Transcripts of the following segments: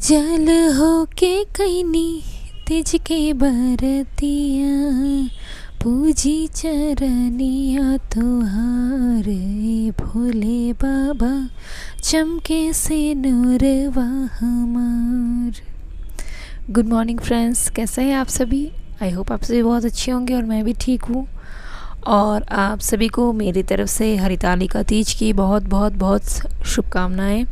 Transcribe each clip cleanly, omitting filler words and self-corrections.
जल हो के कैनी तिज के बरतिया, पूजी चरनिया तुहार ए भोले बाबा, चमके से नूरवा हमार। गुड मॉर्निंग फ्रेंड्स, कैसे हैं आप सभी। आई होप आप सभी बहुत अच्छे होंगे और मैं भी ठीक हूँ। और आप सभी को मेरी तरफ से हरितालिका तीज की बहुत बहुत बहुत शुभकामनाएं।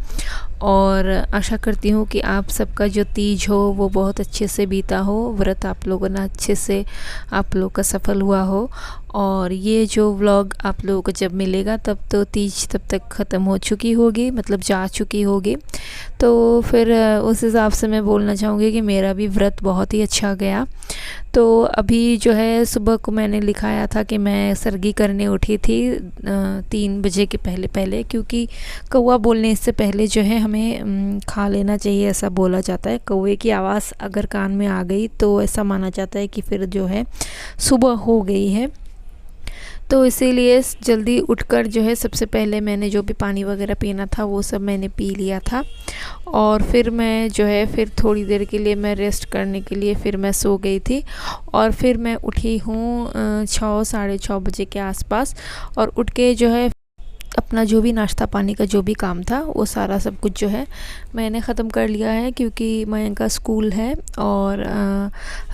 और आशा करती हूँ कि आप सबका जो तीज हो वो बहुत अच्छे से बीता हो, व्रत आप लोगों ने अच्छे से आप लोग का सफल हुआ हो। और ये जो व्लॉग आप लोगों को जब मिलेगा तब तो तीज तब तक ख़त्म हो चुकी होगी, मतलब जा चुकी होगी। तो फिर उस हिसाब से मैं बोलना चाहूँगी कि मेरा भी व्रत बहुत ही अच्छा गया। तो अभी जो है सुबह को मैंने लिखाया था कि मैं सरगी करने उठी थी 3 बजे के पहले पहले, क्योंकि कौवा बोलने से पहले जो है हमें खा लेना चाहिए, ऐसा बोला जाता है। कौवे की आवाज़ अगर कान में आ गई तो ऐसा माना जाता है कि फिर जो है सुबह हो गई है। तो इसीलिए जल्दी उठकर जो है सबसे पहले मैंने जो भी पानी वगैरह पीना था वो सब मैंने पी लिया था। और फिर मैं जो है फिर थोड़ी देर के लिए मैं रेस्ट करने के लिए फिर मैं सो गई थी। और फिर मैं उठी हूँ 6 साढ़े 6 बजे के आसपास। और उठ के जो है अपना जो भी नाश्ता पानी का जो भी काम था वो सारा सब कुछ जो है मैंने ख़त्म कर लिया है, क्योंकि मयंक का स्कूल है और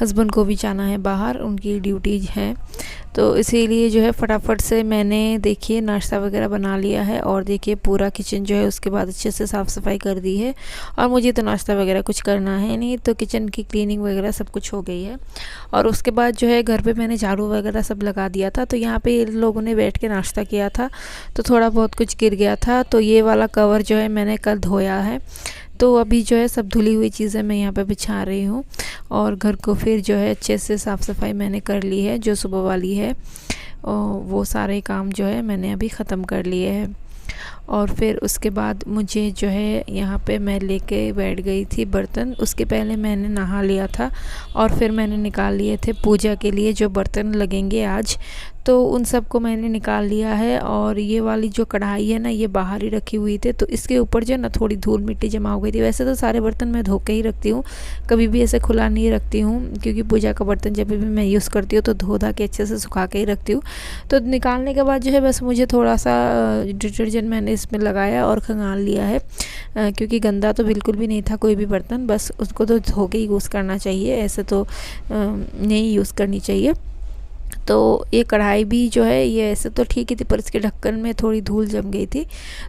हस्बैंड को भी जाना है बाहर, उनकी ड्यूटी है। तो इसीलिए जो है फटाफट से मैंने देखिए नाश्ता वगैरह बना लिया है। और देखिए पूरा किचन जो है उसके बाद अच्छे से साफ़ सफाई कर दी है। और मुझे तो नाश्ता वगैरह कुछ करना है नहीं, तो किचन की क्लीनिंग वगैरह सब कुछ हो गई है। और उसके बाद जो है घर पे मैंने झाड़ू वगैरह सब लगा दिया था। तो यहाँ पे लोगों ने बैठ के नाश्ता किया था तो थोड़ा बहुत कुछ गिर गया था। तो ये वाला कवर जो है मैंने कल धोया है। तो अभी जो है सब धुली हुई चीज़ें मैं यहाँ पे बिछा रही हूँ। और घर को फिर जो है अच्छे से साफ़ सफाई मैंने कर ली है, जो सुबह वाली है वो सारे काम जो है मैंने अभी ख़त्म कर लिए हैं। और फिर उसके बाद मुझे जो है यहाँ पे मैं लेके बैठ गई थी बर्तन। उसके पहले मैंने नहा लिया था और फिर मैंने निकाल लिए थे पूजा के लिए जो बर्तन लगेंगे आज, तो उन सब को मैंने निकाल लिया है। और ये वाली जो कढ़ाई है ना, ये बाहर ही रखी हुई थी, तो इसके ऊपर जो है ना थोड़ी धूल मिट्टी जमा हो गई थी। वैसे तो सारे बर्तन मैं धो के ही रखती हूँ, कभी भी ऐसे खुला नहीं रखती हूँ, क्योंकि पूजा का बर्तन जब भी मैं यूज़ करती हूँ तो धो धा के अच्छे से सुखा के ही रखती हूँ। तो निकालने के बाद जो है बस मुझे थोड़ा सा डिटर्जेंट मैंने इसमें लगाया और खंगाल लिया है, क्योंकि गंदा तो बिल्कुल भी नहीं था कोई भी बर्तन। बस उसको तो धो के ही यूज़ करना चाहिए, ऐसे तो नहीं यूज़ करनी चाहिए। तो ये कढ़ाई भी जो है ये ऐसे तो ठीक ही थी, पर इसके ढक्कन में थोड़ी धूल जम गई थी।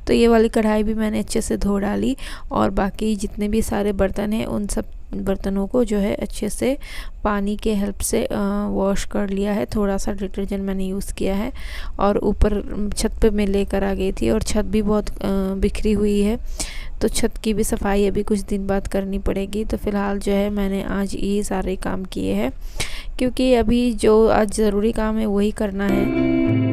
तो ये वाली कढ़ाई भी मैंने अच्छे से धो डाली। और बाकी जितने भी सारे बर्तन हैं उन सब बर्तनों को जो है अच्छे से पानी के हेल्प से वॉश कर लिया है। थोड़ा सा डिटर्जेंट मैंने यूज़ किया है। और ऊपर छत पे मैं लेकर आ गई थी और छत भी बहुत बिखरी हुई है, तो छत की भी सफाई अभी कुछ दिन बाद करनी पड़ेगी। तो फ़िलहाल जो है मैंने आज ये सारे काम किए हैं, क्योंकि अभी जो आज ज़रूरी काम है वही करना है।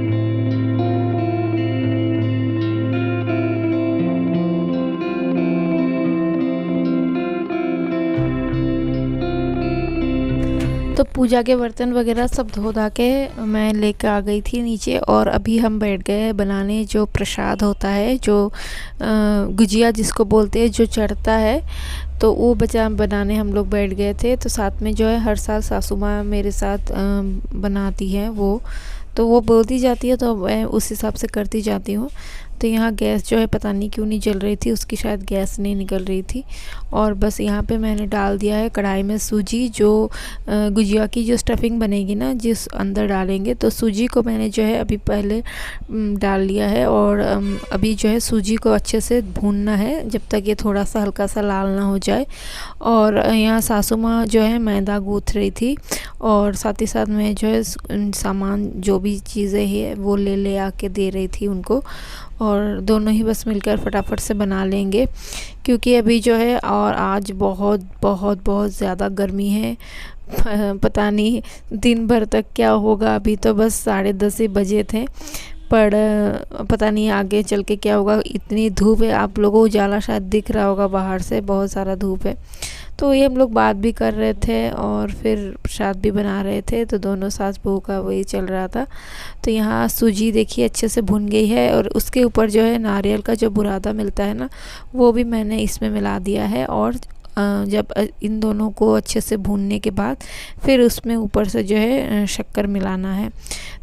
तो पूजा के बर्तन वगैरह सब धो धा के मैं लेकर आ गई थी नीचे। और अभी हम बैठ गए बनाने जो प्रसाद होता है, जो गुजिया जिसको बोलते हैं, जो चढ़ता है, तो वो बनाने हम लोग बैठ गए थे। तो साथ में जो है हर साल सासू माँ मेरे साथ बनाती है वो, तो वो बोलती जाती है तो मैं उस हिसाब से करती जाती हूँ। तो यहाँ गैस जो है पता नहीं क्यों नहीं जल रही थी, उसकी शायद गैस नहीं निकल रही थी। और बस यहाँ पे मैंने डाल दिया है कढ़ाई में सूजी, जो गुजिया की जो स्टफिंग बनेगी ना जिस अंदर डालेंगे, तो सूजी को मैंने जो है अभी पहले डाल लिया है। और अभी जो है सूजी को अच्छे से भूनना है जब तक ये थोड़ा सा हल्का सा लाल ना हो जाए। और यहाँ सासू माँ जो है मैदा गूँथ रही थी और साथ ही साथ में जो है सामान जो भी चीज़ें हैं वो ले आके दे रही थी उनको। और दोनों ही बस मिलकर फटाफट से बना लेंगे, क्योंकि अभी जो है और आज बहुत बहुत बहुत ज़्यादा गर्मी है। पता नहीं दिन भर तक क्या होगा। अभी तो बस 10:30 ही बजे थे, पर पता नहीं आगे चल के क्या होगा। इतनी धूप है, आप लोगों को उजाला शायद दिख रहा होगा बाहर से, बहुत सारा धूप है। तो ये हम लोग बात भी कर रहे थे और फिर प्रसाद भी बना रहे थे, तो दोनों सास बहू का वही चल रहा था। तो यहाँ सूजी देखिए अच्छे से भुन गई है और उसके ऊपर जो है नारियल का जो बुरादा मिलता है ना, वो भी मैंने इसमें मिला दिया है और जब इन दोनों को अच्छे से भूनने के बाद फिर उसमें ऊपर से जो है शक्कर मिलाना है।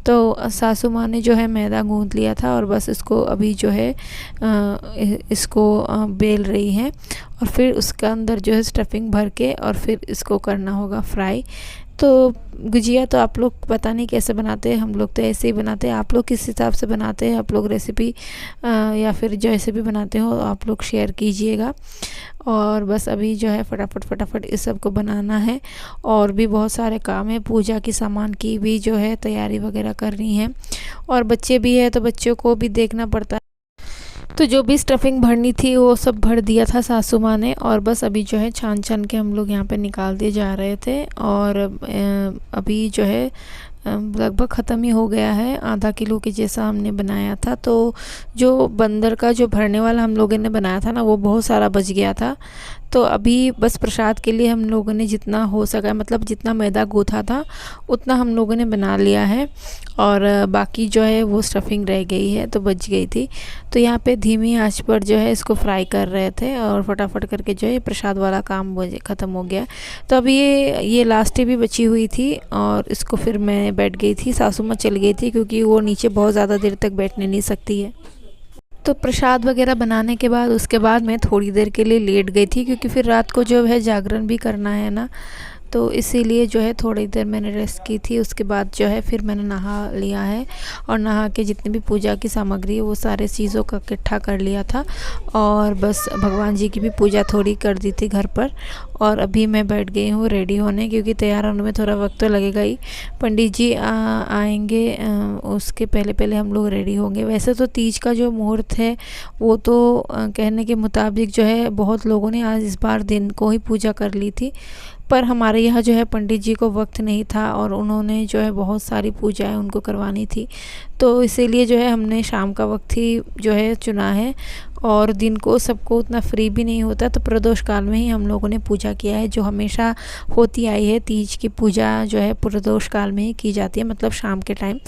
तो सासू माँ ने जो है मैदा गूँथ लिया था और बस इसको अभी जो है इसको बेल रही हैं और फिर उसके अंदर जो है स्टफिंग भर के और फिर इसको करना होगा फ्राई। तो गुजिया तो आप लोग पता नहीं कैसे बनाते हैं, हम लोग तो ऐसे ही बनाते हैं। आप लोग किस हिसाब से बनाते हैं, आप लोग रेसिपी या फिर जैसे भी बनाते हो आप लोग शेयर कीजिएगा। और बस अभी जो है फटाफट इस सब को बनाना है और भी बहुत सारे काम है। पूजा की सामान की भी जो है तैयारी वगैरह करनी है और बच्चे भी है तो बच्चों को भी देखना पड़ता है। तो जो भी स्टफिंग भरनी थी वो सब भर दिया था सासू माँ ने और बस अभी जो है छान के हम लोग यहाँ पे निकाल दिए जा रहे थे। और अभी जो है लगभग ख़त्म ही हो गया है, आधा किलो के जैसा हमने बनाया था। तो जो बंदर का जो भरने वाला हम लोगों ने बनाया था ना वो बहुत सारा बच गया था। तो अभी बस प्रसाद के लिए हम लोगों ने जितना हो सका, मतलब जितना मैदा गूँथा था उतना हम लोगों ने बना लिया है और बाकी जो है वो स्टफिंग रह गई है तो बच गई थी। तो यहाँ पे धीमी आंच पर जो है इसको फ्राई कर रहे थे और फटाफट करके जो है प्रसाद वाला काम ख़त्म हो गया। तो अभी ये लास्टें भी बची हुई थी और इसको फिर मैं बैठ गई थी, सासू माँ चल गई थी क्योंकि वो नीचे बहुत ज़्यादा देर तक बैठने नहीं सकती है। तो प्रसाद वगैरह बनाने के बाद उसके बाद मैं थोड़ी देर के लिए लेट गई थी क्योंकि फिर रात को जो है जागरण भी करना है ना, तो इसीलिए जो है थोड़ी देर मैंने रेस्ट की थी। उसके बाद जो है फिर मैंने नहा लिया है और नहा के जितनी भी पूजा की सामग्री है वो सारे चीज़ों का इकट्ठा कर लिया था और बस भगवान जी की भी पूजा थोड़ी कर दी थी घर पर। और अभी मैं बैठ गई हूँ रेडी होने क्योंकि तैयार होने में थोड़ा वक्त तो लगेगा ही। पंडित जी आएंगे, उसके पहले हम लोग रेडी होंगे। वैसे तो तीज का जो मुहूर्त है वो तो कहने के मुताबिक जो है बहुत लोगों ने आज इस बार दिन को ही पूजा कर ली थी, पर हमारे यहाँ जो है पंडित जी को वक्त नहीं था और उन्होंने जो है बहुत सारी पूजाएं उनको करवानी थी, तो इसीलिए जो है हमने शाम का वक्त ही जो है चुना है। और दिन को सबको उतना फ्री भी नहीं होता, तो प्रदोष काल में ही हम लोगों ने पूजा किया है, जो हमेशा होती आई है। तीज की पूजा जो है प्रदोष काल में ही की जाती है, मतलब शाम के टाइम।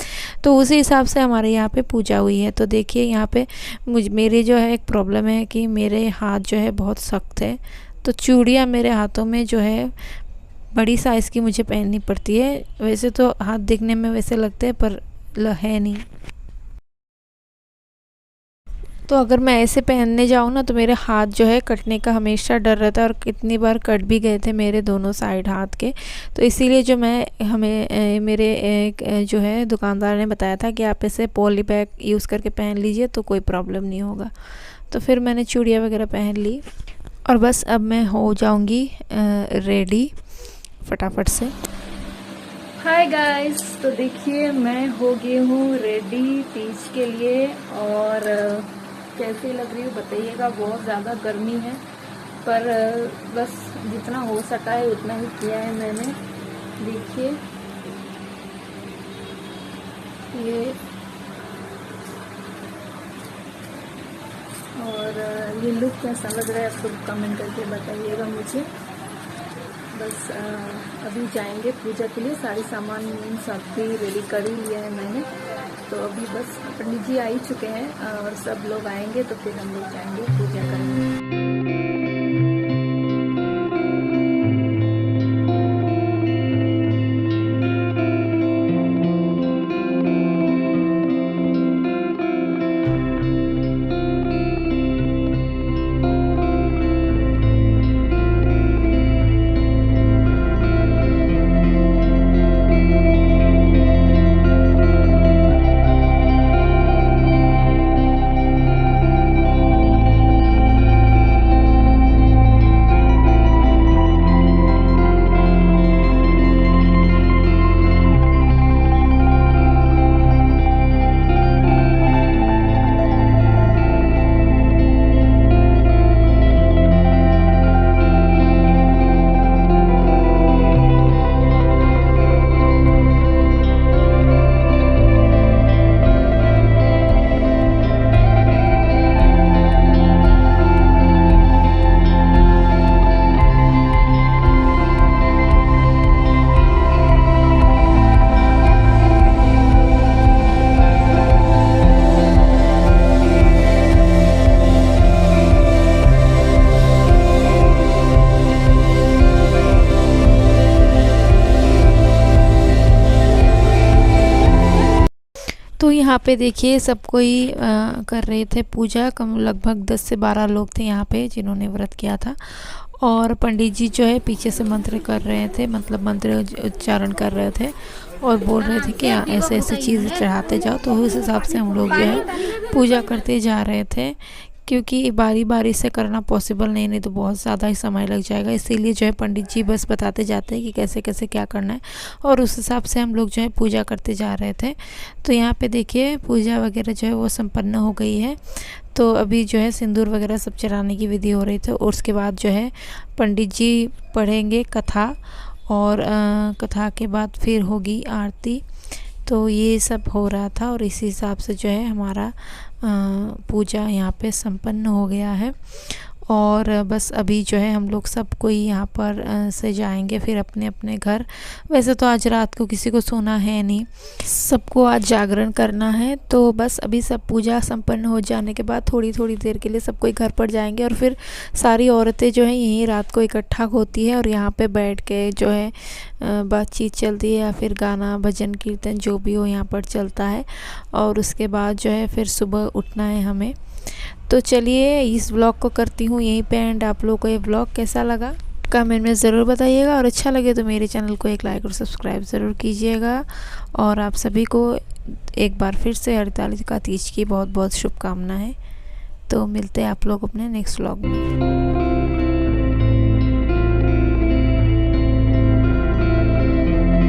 तो उसी हिसाब से हमारे यहाँ पे पूजा हुई है। तो देखिए यहाँ पे मेरे जो है एक प्रॉब्लम है कि मेरे हाथ जो है बहुत सख्त है, तो चूड़ियाँ मेरे हाथों में जो है बड़ी साइज़ की मुझे पहननी पड़ती है। वैसे तो हाथ दिखने में वैसे लगते हैं पर है नहीं। तो अगर मैं ऐसे पहनने जाऊँ ना तो मेरे हाथ जो है कटने का हमेशा डर रहता है और कितनी बार कट भी गए थे मेरे दोनों साइड हाथ के। तो इसीलिए जो मेरे एक जो है दुकानदार ने बताया था कि आप ऐसे पॉली बैग यूज़ करके पहन लीजिए तो कोई प्रॉब्लम नहीं होगा। तो फिर मैंने चूड़ियाँ वगैरह पहन ली और बस अब मैं हो जाऊंगी रेडी फटाफट से। हाय गाइस, तो देखिए मैं हो गई हूँ रेडी तीज के लिए और कैसी लग रही हूँ बताइएगा। बहुत ज़्यादा गर्मी है पर बस जितना हो सका है उतना ही किया है मैंने। देखिए ये और ये लुक कैसा लग रहा है आप सब कमेंट करके बताइएगा मुझे। बस अभी जाएंगे पूजा के लिए, सारी सामान सब भी रेडी कर ही लिया है मैंने। तो अभी बस पंडित जी आ ही चुके हैं और सब लोग आएंगे तो फिर हम लोग जाएंगे पूजा करने। तो यहाँ पे देखिए सब कोई कर रहे थे पूजा। कम लगभग 10 से 12 लोग थे यहाँ पे जिन्होंने व्रत किया था। और पंडित जी जो है पीछे से मंत्र कर रहे थे, मतलब मंत्र उच्चारण कर रहे थे और बोल रहे थे कि ऐसे ऐसे चीज़ें चढ़ाते जाओ। तो उस हिसाब से हम लोग जो है पूजा करते जा रहे थे, क्योंकि बारी बारी से करना पॉसिबल नहीं तो बहुत ज़्यादा ही समय लग जाएगा। इसीलिए जो है पंडित जी बस बताते जाते हैं कि कैसे कैसे क्या करना है, और उस हिसाब से हम लोग जो है पूजा करते जा रहे थे। तो यहाँ पे देखिए पूजा वगैरह जो है वो संपन्न हो गई है। तो अभी जो है सिंदूर वगैरह सब चढ़ाने की विधि हो रही थी, और उसके बाद जो है पंडित जी पढ़ेंगे कथा, और कथा के बाद फिर होगी आरती। तो ये सब हो रहा था, और इसी हिसाब से जो है हमारा पूजा यहाँ पे संपन्न हो गया है। और बस अभी जो है हम लोग सब कोई यहाँ पर से जाएंगे फिर अपने अपने घर। वैसे तो आज रात को किसी को सोना है नहीं, सबको आज जागरण करना है। तो बस अभी सब पूजा संपन्न हो जाने के बाद थोड़ी थोड़ी देर के लिए सब कोई घर पर जाएंगे, और फिर सारी औरतें जो हैं यहीं रात को इकट्ठा होती है, और यहाँ पे बैठ के जो है बातचीत चलती है, या फिर गाना भजन कीर्तन जो भी हो यहाँ पर चलता है। और उसके बाद जो है फिर सुबह उठना है हमें। तो चलिए इस व्लॉग को करती हूँ यहीं पे एंड। आप लोगों को ये व्लॉग कैसा लगा कमेंट में ज़रूर बताइएगा, और अच्छा लगे तो मेरे चैनल को एक लाइक और सब्सक्राइब ज़रूर कीजिएगा। और आप सभी को एक बार फिर से हरतालिका तीज की बहुत बहुत शुभकामनाएं। तो मिलते हैं आप लोग अपने नेक्स्ट व्लॉग में।